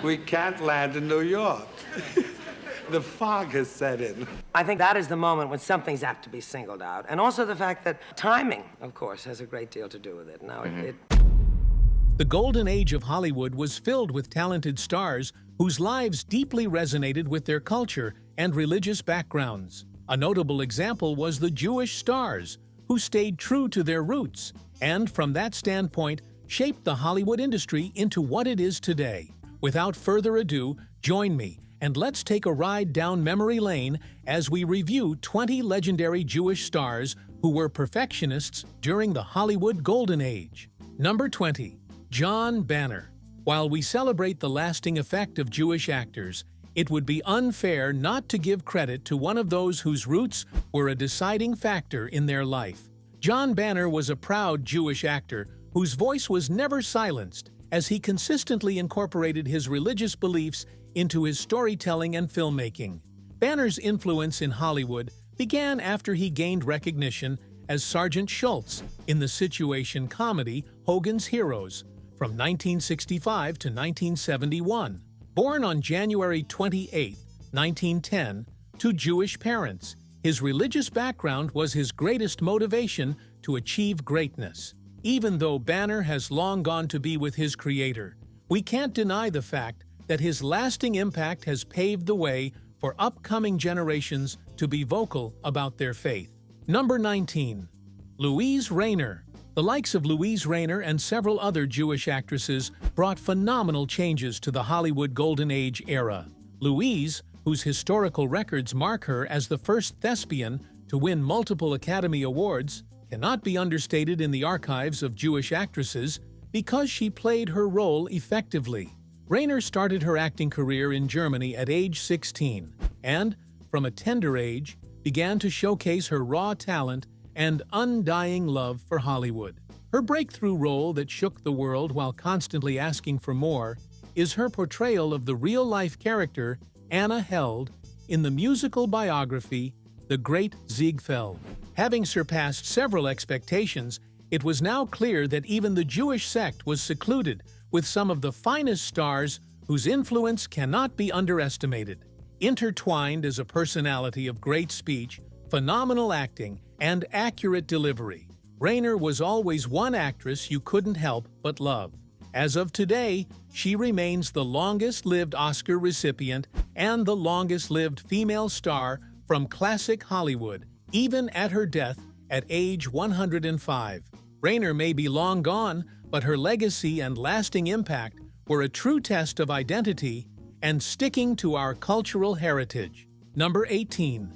We can't land in New York. The fog has set in. I think that is the moment when something's apt to be singled out. And also the fact that timing, of course, has a great deal to do with it. Now, The golden age of Hollywood was filled with talented stars whose lives deeply resonated with their culture and religious backgrounds. A notable example was the Jewish stars, who stayed true to their roots, and from that standpoint, shaped the Hollywood industry into what it is today. Without further ado, join me, and let's take a ride down memory lane as we review 20 legendary Jewish stars who were perfectionists during the Hollywood Golden Age. Number 20. John Banner. While we celebrate the lasting effect of Jewish actors, it would be unfair not to give credit to one of those whose roots were a deciding factor in their life. John Banner was a proud Jewish actor whose voice was never silenced, as he consistently incorporated his religious beliefs into his storytelling and filmmaking. Banner's influence in Hollywood began after he gained recognition as Sergeant Schultz in the situation comedy Hogan's Heroes from 1965 to 1971. Born on January 28, 1910, to Jewish parents, his religious background was his greatest motivation to achieve greatness. Even though Banner has long gone to be with his creator, we can't deny the fact that his lasting impact has paved the way for upcoming generations to be vocal about their faith. Number 19. Louise Rayner. The likes of Louise Rayner and several other Jewish actresses brought phenomenal changes to the Hollywood Golden Age era. Louise, whose historical records mark her as the first thespian to win multiple Academy Awards, cannot be understated in the archives of Jewish actresses because she played her role effectively. Rayner started her acting career in Germany at age 16 and, from a tender age, began to showcase her raw talent and undying love for Hollywood. Her breakthrough role that shook the world while constantly asking for more is her portrayal of the real-life character Anna Held in the musical biography The Great Ziegfeld. Having surpassed several expectations, it was now clear that even the Jewish sect was secluded with some of the finest stars whose influence cannot be underestimated. Intertwined as a personality of great speech, phenomenal acting, and accurate delivery, Rayner was always one actress you couldn't help but love. As of today, she remains the longest-lived Oscar recipient and the longest-lived female star from classic Hollywood, even at her death at age 105. Rayner may be long gone, but her legacy and lasting impact were a true test of identity and sticking to our cultural heritage. Number 18.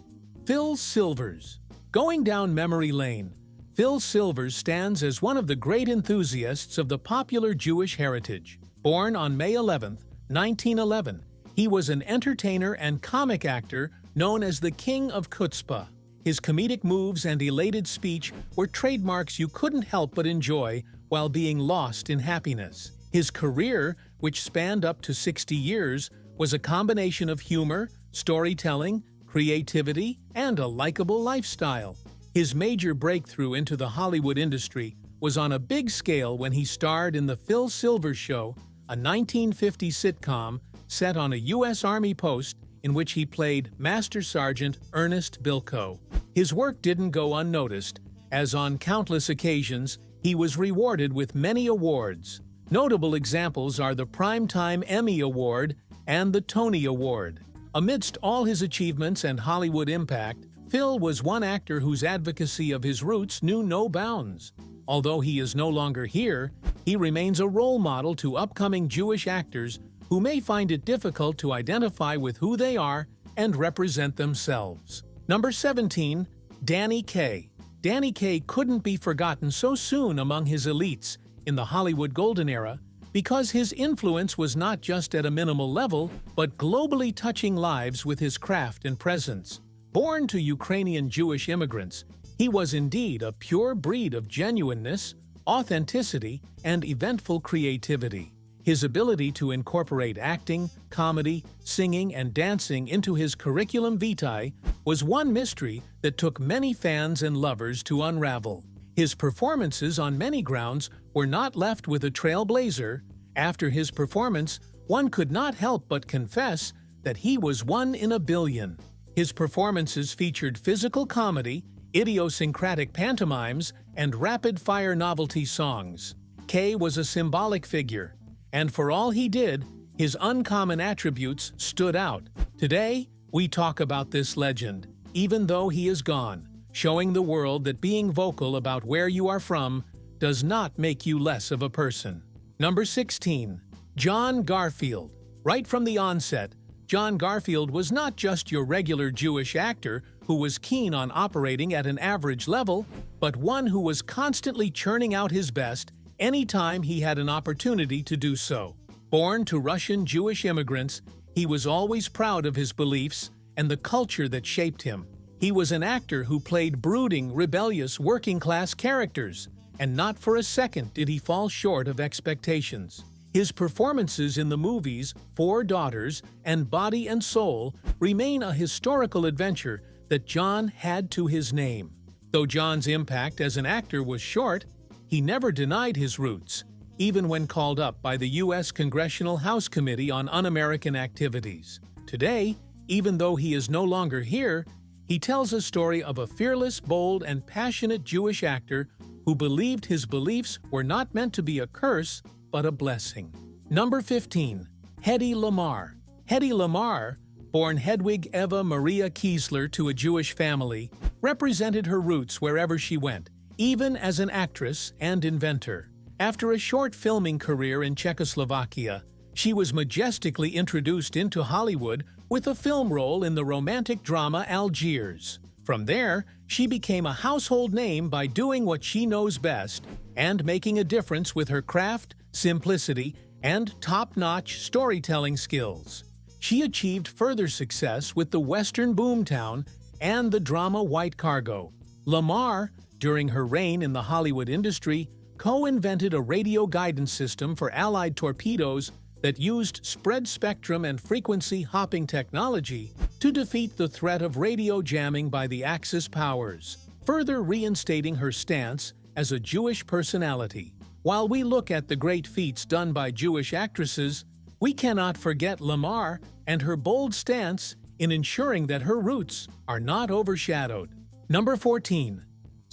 Phil Silvers. Going down memory lane, Phil Silvers stands as one of the great enthusiasts of the popular Jewish heritage. Born on May 11, 1911, he was an entertainer and comic actor known as the King of Chutzpah. His comedic moves and elated speech were trademarks you couldn't help but enjoy while being lost in happiness. His career, which spanned up to 60 years, was a combination of humor, storytelling, creativity, and a likable lifestyle. His major breakthrough into the Hollywood industry was on a big scale when he starred in The Phil Silvers Show, a 1950 sitcom set on a U.S. Army post in which he played Master Sergeant Ernest Bilko. His work didn't go unnoticed, as on countless occasions he was rewarded with many awards. Notable examples are the Primetime Emmy Award and the Tony Award. Amidst all his achievements and Hollywood impact, Phil was one actor whose advocacy of his roots knew no bounds. Although he is no longer here, he remains a role model to upcoming Jewish actors who may find it difficult to identify with who they are and represent themselves. Number 17. Danny Kaye. Danny Kaye couldn't be forgotten so soon among his elites in the Hollywood Golden Era because his influence was not just at a minimal level, but globally touching lives with his craft and presence. Born to Ukrainian Jewish immigrants, he was indeed a pure breed of genuineness, authenticity, and eventful creativity. His ability to incorporate acting, comedy, singing, and dancing into his curriculum vitae was one mystery that took many fans and lovers to unravel. His performances on many grounds were not left with a trailblazer. After his performance, one could not help but confess that he was one in a billion. His performances featured physical comedy, idiosyncratic pantomimes, and rapid-fire novelty songs. Kay was a symbolic figure, and for all he did, his uncommon attributes stood out. Today, we talk about this legend, even though he is gone, showing the world that being vocal about where you are from does not make you less of a person. Number 16. John Garfield. Right from the onset, John Garfield was not just your regular Jewish actor who was keen on operating at an average level, but one who was constantly churning out his best anytime he had an opportunity to do so. Born to Russian Jewish immigrants, he was always proud of his beliefs and the culture that shaped him. He was an actor who played brooding, rebellious, working-class characters, and not for a second did he fall short of expectations. His performances in the movies Four Daughters and Body and Soul remain a historical adventure that John had to his name. Though John's impact as an actor was short, he never denied his roots, even when called up by the U.S. Congressional House Committee on Un-American Activities. Today, even though he is no longer here, he tells a story of a fearless, bold, and passionate Jewish actor who believed his beliefs were not meant to be a curse, but a blessing. Number 15. Hedy Lamarr. Hedy Lamarr, born Hedwig Eva Maria Kiesler to a Jewish family, represented her roots wherever she went, even as an actress and inventor. After a short filming career in Czechoslovakia, she was majestically introduced into Hollywood with a film role in the romantic drama Algiers. From there, she became a household name by doing what she knows best and making a difference with her craft, simplicity, and top-notch storytelling skills. She achieved further success with the Western Boomtown and the drama White Cargo. Lamarr, during her reign in the Hollywood industry, co-invented a radio guidance system for Allied torpedoes that used spread-spectrum and frequency-hopping technology to defeat the threat of radio jamming by the Axis powers, further reinstating her stance as a Jewish personality. While we look at the great feats done by Jewish actresses, we cannot forget Lamarr and her bold stance in ensuring that her roots are not overshadowed. Number 14.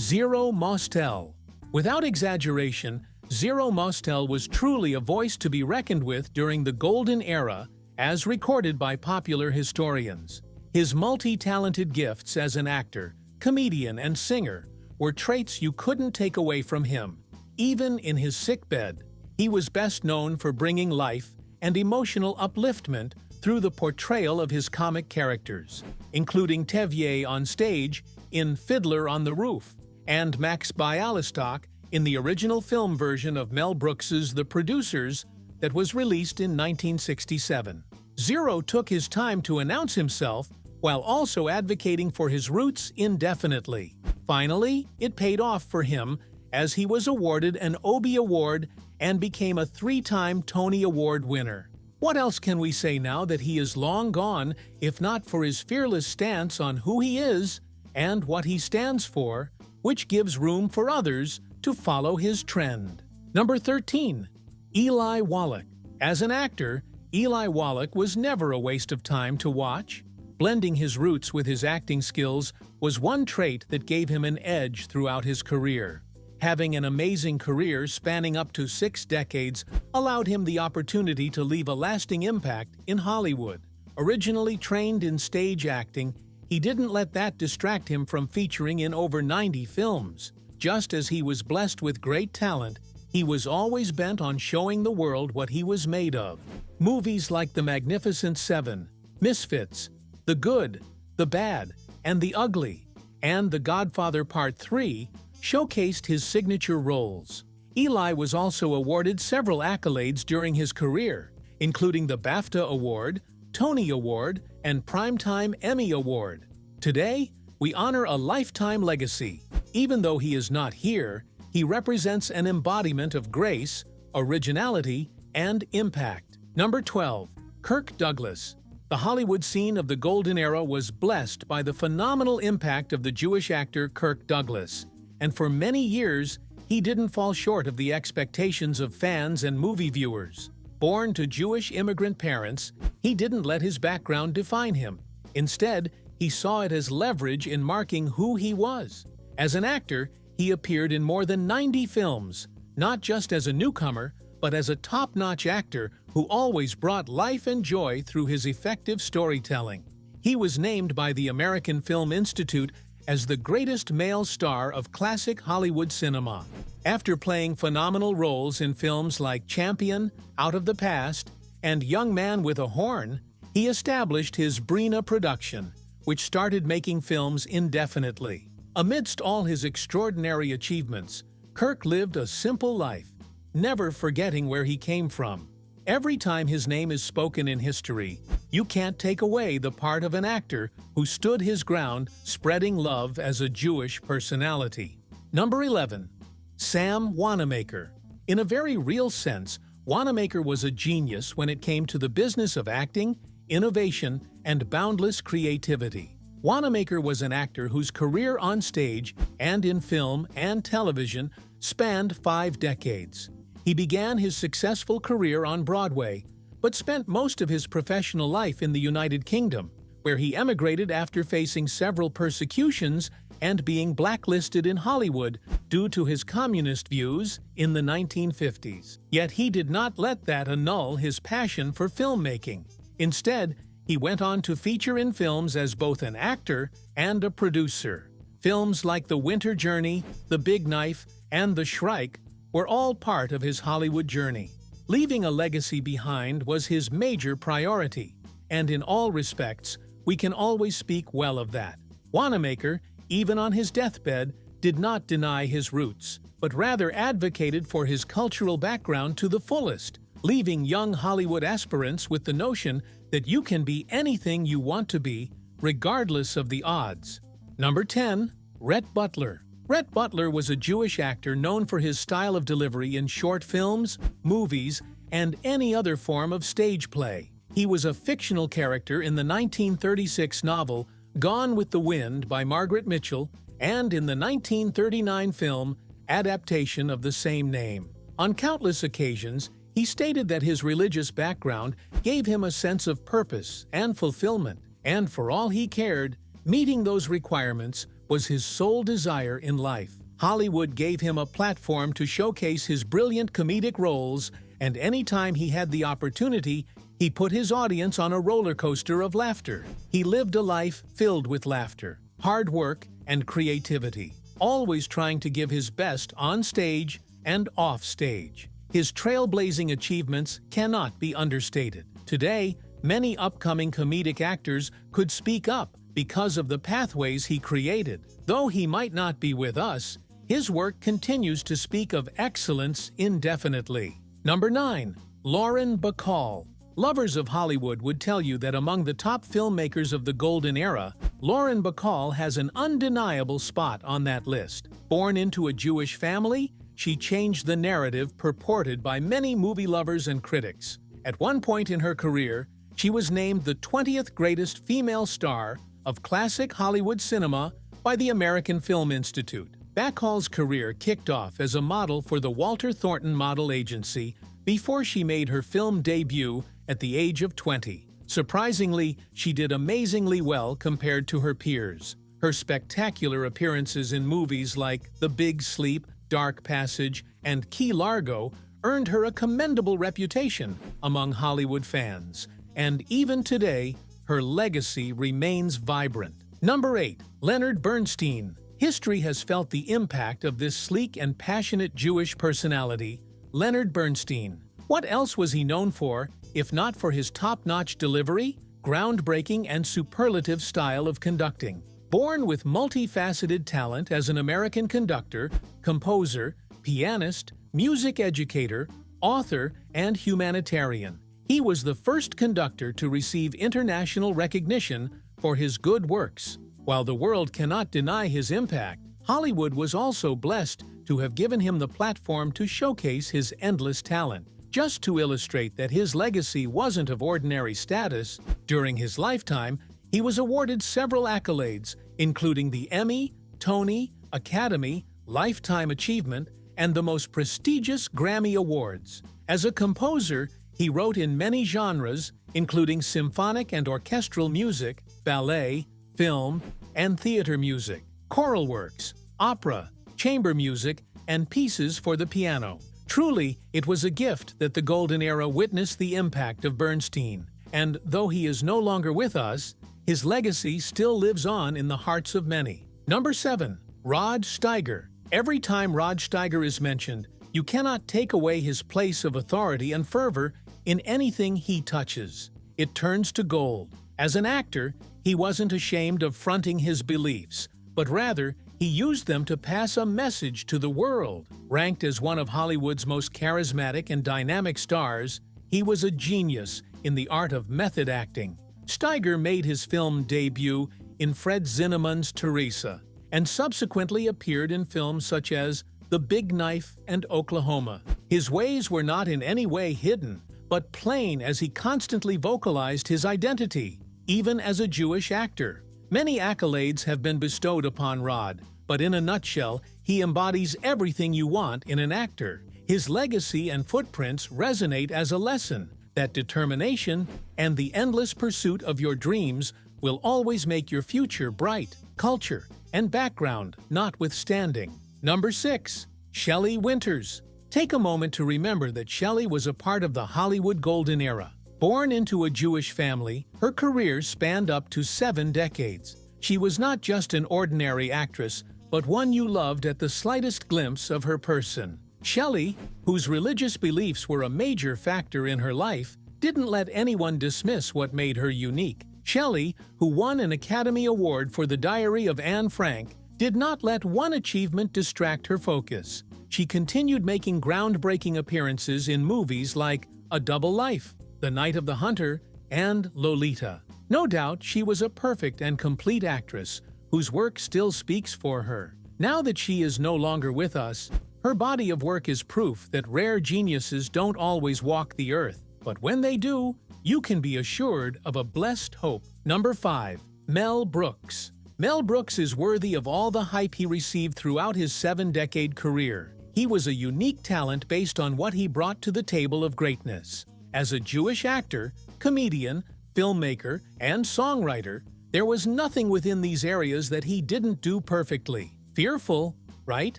Zero Mostel. Without exaggeration, Zero Mostel was truly a voice to be reckoned with during the Golden Era, as recorded by popular historians. His multi-talented gifts as an actor, comedian, and singer were traits you couldn't take away from him. Even in his sickbed, he was best known for bringing life and emotional upliftment through the portrayal of his comic characters, including Tevye on stage in Fiddler on the Roof and Max Bialystok in the original film version of Mel Brooks's The Producers that was released in 1967. Zero took his time to announce himself while also advocating for his roots indefinitely. Finally, it paid off for him as he was awarded an Obie Award and became a 3-time Tony Award winner. What else can we say now that he is long gone, if not for his fearless stance on who he is and what he stands for, which gives room for others to follow his trend. Number 13. Eli Wallach. As an actor, Eli Wallach was never a waste of time to watch. Blending his roots with his acting skills was one trait that gave him an edge throughout his career. Having an amazing career spanning up to 6 decades allowed him the opportunity to leave a lasting impact in Hollywood. Originally trained in stage acting, he didn't let that distract him from featuring in over 90 films. Just as he was blessed with great talent, he was always bent on showing the world what he was made of. Movies like The Magnificent Seven, Misfits, The Good, The Bad, and The Ugly, and The Godfather Part 3 showcased his signature roles. Eli was also awarded several accolades during his career, including the BAFTA Award, Tony Award, and Primetime Emmy Award. Today, we honor a lifetime legacy. Even though he is not here, he represents an embodiment of grace, originality, and impact. Number 12. Kirk Douglas. The Hollywood scene of the Golden Era was blessed by the phenomenal impact of the Jewish actor Kirk Douglas, and for many years, he didn't fall short of the expectations of fans and movie viewers. Born to Jewish immigrant parents, he didn't let his background define him. Instead, he saw it as leverage in marking who he was. As an actor, he appeared in more than 90 films, not just as a newcomer, but as a top-notch actor who always brought life and joy through his effective storytelling. He was named by the American Film Institute as the greatest male star of classic Hollywood cinema. After playing phenomenal roles in films like Champion, Out of the Past, and Young Man with a Horn, he established his Brina production, which started making films indefinitely. Amidst all his extraordinary achievements, Kirk lived a simple life, never forgetting where he came from. Every time his name is spoken in history, you can't take away the part of an actor who stood his ground spreading love as a Jewish personality. Number 11. Sam Wanamaker. In a very real sense, Wanamaker was a genius when it came to the business of acting, innovation, and boundless creativity. Wanamaker was an actor whose career on stage and in film and television spanned 5 decades. He began his successful career on Broadway, but spent most of his professional life in the United Kingdom, where he emigrated after facing several persecutions and being blacklisted in Hollywood due to his communist views in the 1950s. Yet he did not let that annul his passion for filmmaking. Instead, he went on to feature in films as both an actor and a producer. Films like The Winter Journey, The Big Knife, and The Shrike were all part of his Hollywood journey. Leaving a legacy behind was his major priority, and in all respects, we can always speak well of that. Wanamaker, even on his deathbed, did not deny his roots, but rather advocated for his cultural background to the fullest, leaving young Hollywood aspirants with the notion that you can be anything you want to be, regardless of the odds. Number 10. Rhett Butler. Rhett Butler was a Jewish actor known for his style of delivery in short films, movies, and any other form of stage play. He was a fictional character in the 1936 novel Gone with the Wind by Margaret Mitchell and in the 1939 film adaptation of the same name. On countless occasions, he stated that his religious background gave him a sense of purpose and fulfillment, and for all he cared, meeting those requirements was his sole desire in life. Hollywood gave him a platform to showcase his brilliant comedic roles, and anytime he had the opportunity, he put his audience on a roller coaster of laughter. He lived a life filled with laughter, hard work, and creativity, always trying to give his best on stage and off stage. His trailblazing achievements cannot be understated. Today, many upcoming comedic actors could speak up because of the pathways he created. Though he might not be with us, his work continues to speak of excellence indefinitely. Number 9. Lauren Bacall. Lovers of Hollywood would tell you that among the top filmmakers of the Golden Era, Lauren Bacall has an undeniable spot on that list. Born into a Jewish family, she changed the narrative purported by many movie lovers and critics. At one point in her career, she was named the 20th greatest female star of classic Hollywood cinema by the American Film Institute. Bacall's career kicked off as a model for the Walter Thornton Model Agency before she made her film debut at the age of 20. Surprisingly, she did amazingly well compared to her peers. Her spectacular appearances in movies like The Big Sleep, Dark Passage, and Key Largo earned her a commendable reputation among Hollywood fans, and even today, her legacy remains vibrant. Number 8. Leonard Bernstein. History has felt the impact of this sleek and passionate Jewish personality, Leonard Bernstein. What else was he known for, if not for his top-notch delivery, groundbreaking and superlative style of conducting? Born with multifaceted talent as an American conductor, composer, pianist, music educator, author, and humanitarian, he was the first conductor to receive international recognition for his good works. While the world cannot deny his impact, Hollywood was also blessed to have given him the platform to showcase his endless talent. Just to illustrate that his legacy wasn't of ordinary status, during his lifetime, he was awarded several accolades, including the Emmy, Tony, Academy, Lifetime Achievement, and the most prestigious Grammy Awards. As a composer, He wrote in many genres, including symphonic and orchestral music, ballet, film, and theater music, choral works, opera, chamber music, and pieces for the piano. Truly, it was a gift that the Golden Era witnessed the impact of Bernstein, and though he is no longer with us, his legacy still lives on in the hearts of many. Number 7. Rod Steiger. Every time Rod Steiger is mentioned, you cannot take away his place of authority and fervor in anything he touches. It turns to gold. As an actor, he wasn't ashamed of fronting his beliefs, but rather, he used them to pass a message to the world. Ranked as one of Hollywood's most charismatic and dynamic stars, he was a genius in the art of method acting. Steiger made his film debut in Fred Zinnemann's Teresa, and subsequently appeared in films such as The Big Knife and Oklahoma. His ways were not in any way hidden, but plain as he constantly vocalized his identity, even as a Jewish actor. Many accolades have been bestowed upon Rod, but in a nutshell, he embodies everything you want in an actor. His legacy and footprints resonate as a lesson that determination and the endless pursuit of your dreams will always make your future bright, culture and background notwithstanding. Number 6. Shelley Winters. Take a moment to remember that Shelley was a part of the Hollywood Golden Era. Born into a Jewish family, her career spanned up to 7 decades. She was not just an ordinary actress, but one you loved at the slightest glimpse of her person. Shelley, whose religious beliefs were a major factor in her life, didn't let anyone dismiss what made her unique. Shelley, who won an Academy Award for The Diary of Anne Frank, did not let one achievement distract her focus. She continued making groundbreaking appearances in movies like A Double Life, The Night of the Hunter, and Lolita. No doubt she was a perfect and complete actress whose work still speaks for her. Now that she is no longer with us, her body of work is proof that rare geniuses don't always walk the earth, but when they do, you can be assured of a blessed hope. Number 5. Mel Brooks. Mel Brooks is worthy of all the hype he received throughout his 7-decade career. He was a unique talent based on what he brought to the table of greatness. As a Jewish actor, comedian, filmmaker, and songwriter, there was nothing within these areas that he didn't do perfectly. Fearful, right?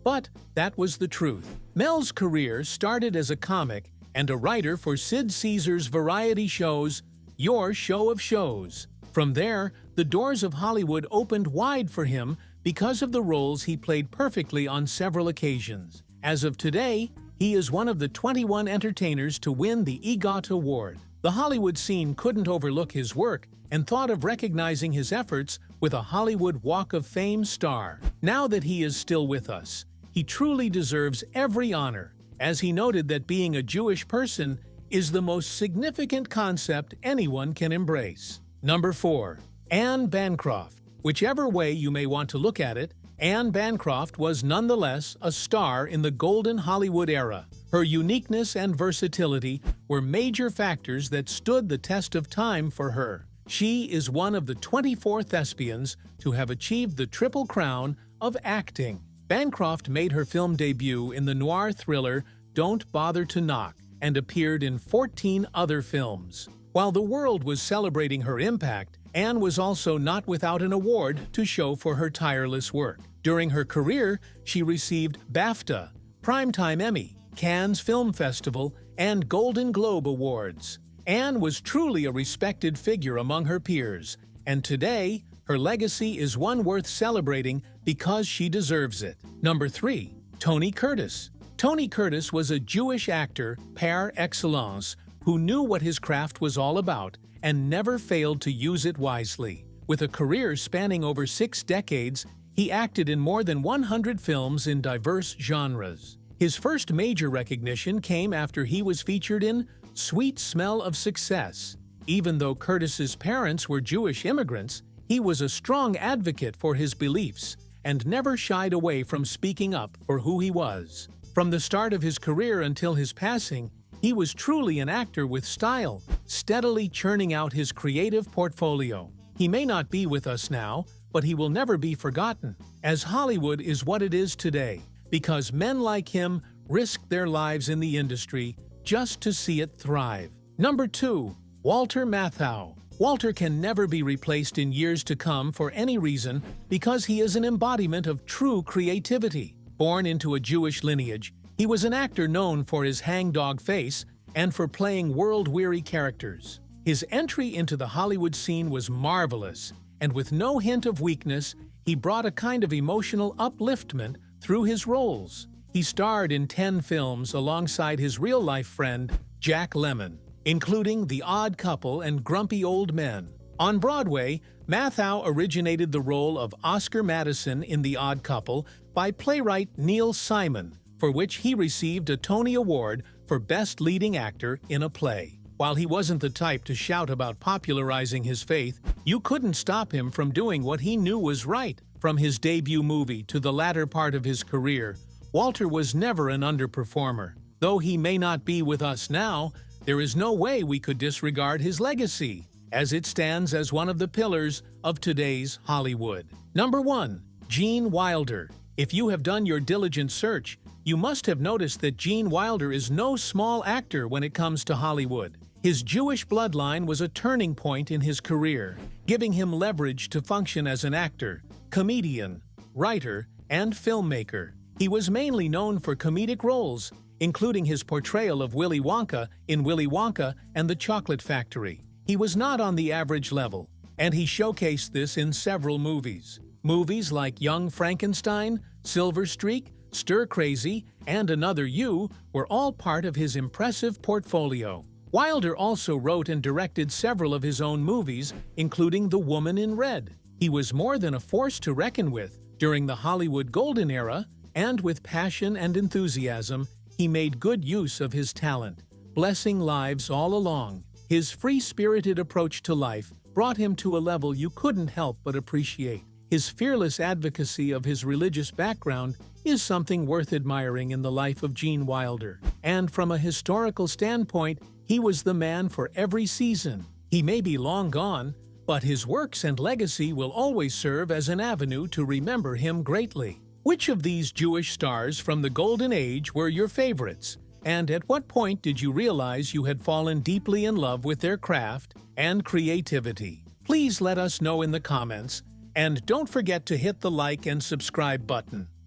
But that was the truth. Mel's career started as a comic and a writer for Sid Caesar's variety shows, Your Show of Shows. From there, the doors of Hollywood opened wide for him because of the roles he played perfectly on several occasions. As of today, he is one of the 21 entertainers to win the EGOT Award. The Hollywood scene couldn't overlook his work and thought of recognizing his efforts with a Hollywood Walk of Fame star. Now that he is still with us, he truly deserves every honor, as he noted that being a Jewish person is the most significant concept anyone can embrace. Number 4. Anne Bancroft. Whichever way you may want to look at it, Anne Bancroft was nonetheless a star in the golden Hollywood era. Her uniqueness and versatility were major factors that stood the test of time for her. She is one of the 24 thespians to have achieved the triple crown of acting. Bancroft made her film debut in the noir thriller Don't Bother to Knock and appeared in 14 other films. While the world was celebrating her impact, Anne was also not without an award to show for her tireless work. During her career, she received BAFTA, Primetime Emmy, Cannes Film Festival, and Golden Globe Awards. Anne was truly a respected figure among her peers, and today, her legacy is one worth celebrating because she deserves it. Number 3. Tony Curtis. Tony Curtis was a Jewish actor par excellence who knew what his craft was all about and never failed to use it wisely. With a career spanning over 6 decades, he acted in more than 100 films in diverse genres. His first major recognition came after he was featured in Sweet Smell of Success. Even though Curtis's parents were Jewish immigrants, he was a strong advocate for his beliefs and never shied away from speaking up for who he was. From the start of his career until his passing, he was truly an actor with style, steadily churning out his creative portfolio. He may not be with us now, but he will never be forgotten, as Hollywood is what it is today, because men like him risked their lives in the industry, just to see it thrive. Number 2. Walter Matthau. Walter can never be replaced in years to come for any reason because he is an embodiment of true creativity. Born into a Jewish lineage, he was an actor known for his hangdog face and for playing world-weary characters. His entry into the Hollywood scene was marvelous, and with no hint of weakness, he brought a kind of emotional upliftment through his roles. He starred in 10 films alongside his real-life friend, Jack Lemmon, including The Odd Couple and Grumpy Old Men. On Broadway, Matthau originated the role of Oscar Madison in The Odd Couple by playwright Neil Simon, for which he received a Tony Award for Best Leading Actor in a Play. While he wasn't the type to shout about popularizing his faith, you couldn't stop him from doing what he knew was right. From his debut movie to the latter part of his career, Walter was never an underperformer. Though he may not be with us now, there is no way we could disregard his legacy, as it stands as one of the pillars of today's Hollywood. Number 1. Gene Wilder. If you have done your diligent search, you must have noticed that Gene Wilder is no small actor when it comes to Hollywood. His Jewish bloodline was a turning point in his career, giving him leverage to function as an actor, comedian, writer, and filmmaker. He was mainly known for comedic roles, including his portrayal of Willy Wonka in Willy Wonka and the Chocolate Factory. He was not on the average level, and he showcased this in several movies. Movies like Young Frankenstein, Silver Streak, Stir Crazy, and Another You were all part of his impressive portfolio. Wilder also wrote and directed several of his own movies, including The Woman in Red. He was more than a force to reckon with during the Hollywood Golden Era, and with passion and enthusiasm, he made good use of his talent, blessing lives all along. His free-spirited approach to life brought him to a level you couldn't help but appreciate. His fearless advocacy of his religious background is something worth admiring in the life of Gene Wilder. And from a historical standpoint, he was the man for every season. He may be long gone, but his works and legacy will always serve as an avenue to remember him greatly. Which of these Jewish stars from the Golden Age were your favorites? And at what point did you realize you had fallen deeply in love with their craft and creativity? Please let us know in the comments, and don't forget to hit the like and subscribe button.